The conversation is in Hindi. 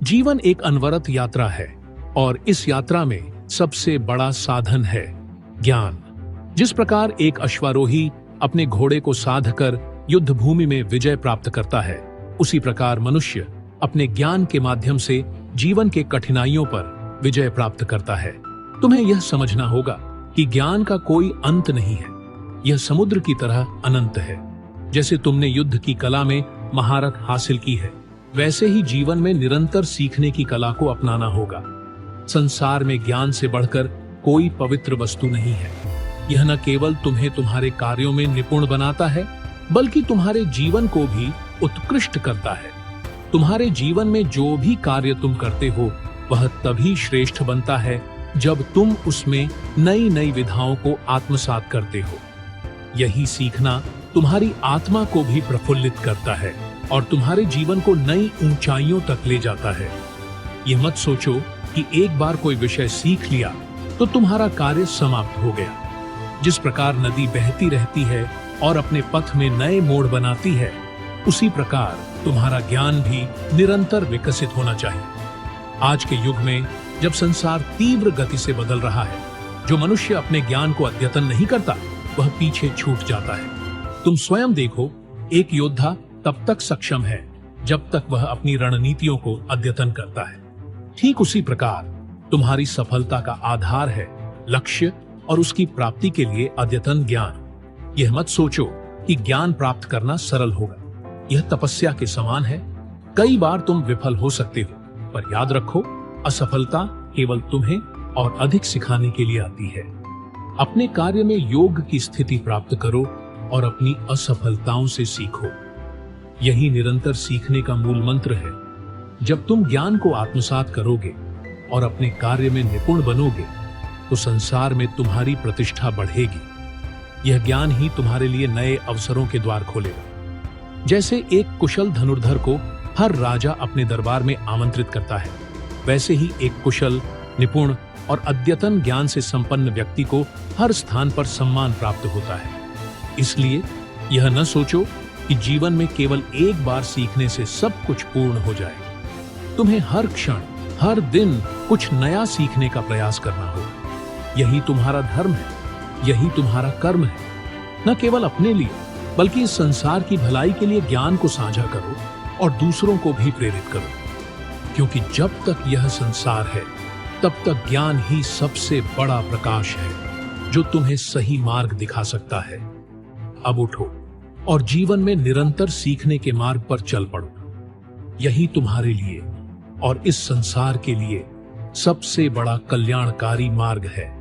जीवन एक अनवरत यात्रा है और इस यात्रा में सबसे बड़ा साधन है ज्ञान। जिस प्रकार एक अश्वारोही अपने घोड़े को साध कर युद्ध भूमि में विजय प्राप्त करता है, उसी प्रकार मनुष्य अपने ज्ञान के माध्यम से जीवन के कठिनाइयों पर विजय प्राप्त करता है। तुम्हें यह समझना होगा कि ज्ञान का कोई अंत नहीं है, यह समुद्र की तरह अनंत है। जैसे तुमने युद्ध की कला में महारत हासिल की है, वैसे ही जीवन में निरंतर सीखने की कला को अपनाना होगा। संसार में ज्ञान से बढ़कर कोई पवित्र वस्तु नहीं है। यह न केवल तुम्हें तुम्हारे कार्यों में निपुण बनाता है, बल्कि तुम्हारे जीवन को भी उत्कृष्ट करता है। तुम्हारे जीवन में जो भी कार्य तुम करते हो, वह तभी श्रेष्ठ बनता है जब तुम उसमें नई नई विधाओं को आत्मसात करते हो। यही सीखना तुम्हारी आत्मा को भी प्रफुल्लित करता है और तुम्हारे जीवन को नई ऊंचाइयों तक ले जाता है। यह मत सोचो कि एक बार कोई विषय सीख लिया तो तुम्हारा कार्य समाप्त हो गया। जिस प्रकार नदी बहती रहती है और अपने पथ में नए मोड़ बनाती है, उसी प्रकार तुम्हारा ज्ञान भी निरंतर विकसित होना चाहिए। आज के युग में जब संसार तीव्र गति से बदल रहा है, जो मनुष्य अपने ज्ञान को अद्यतन नहीं करता, वह पीछे छूट जाता है। तुम स्वयं देखो, एक योद्धा तब तक सक्षम है जब तक वह अपनी रणनीतियों को अद्यतन करता है। ठीक उसी प्रकार तुम्हारी सफलता का आधार है लक्ष्य और उसकी प्राप्ति के लिए अद्यतन ज्ञान। यह मत सोचो कि ज्ञान प्राप्त करना सरल होगा, यह तपस्या के समान है। कई बार तुम विफल हो सकते हो, पर याद रखो, असफलता केवल तुम्हें और अधिक सिखाने के लिए आती है। अपने कार्य में योग की स्थिति प्राप्त करो और अपनी असफलताओं से सीखो। यही निरंतर सीखने का मूल मंत्र है। जब तुम ज्ञान को आत्मसात करोगे और अपने कार्य में निपुण बनोगे, तो संसार में तुम्हारी प्रतिष्ठा बढ़ेगी। यह ज्ञान ही तुम्हारे लिए नए अवसरों के द्वार खोलेगा। जैसे एक कुशल धनुर्धर को हर राजा अपने दरबार में आमंत्रित करता है, वैसे ही एक कुशल, निपुण और अद्यतन ज्ञान से संपन्न व्यक्ति को हर स्थान पर सम्मान प्राप्त होता है। इसलिए यह न सोचो कि जीवन में केवल एक बार सीखने से सब कुछ पूर्ण हो जाए। तुम्हें हर क्षण, हर दिन कुछ नया सीखने का प्रयास करना होगा। यही तुम्हारा धर्म है, यही तुम्हारा कर्म है। न केवल अपने लिए, बल्कि इस संसार की भलाई के लिए ज्ञान को साझा करो और दूसरों को भी प्रेरित करो। क्योंकि जब तक यह संसार है, तब तक ज्ञान ही सबसे बड़ा प्रकाश है जो तुम्हें सही मार्ग दिखा सकता है। अब उठो और जीवन में निरंतर सीखने के मार्ग पर चल पड़ो। यही तुम्हारे लिए और इस संसार के लिए सबसे बड़ा कल्याणकारी मार्ग है।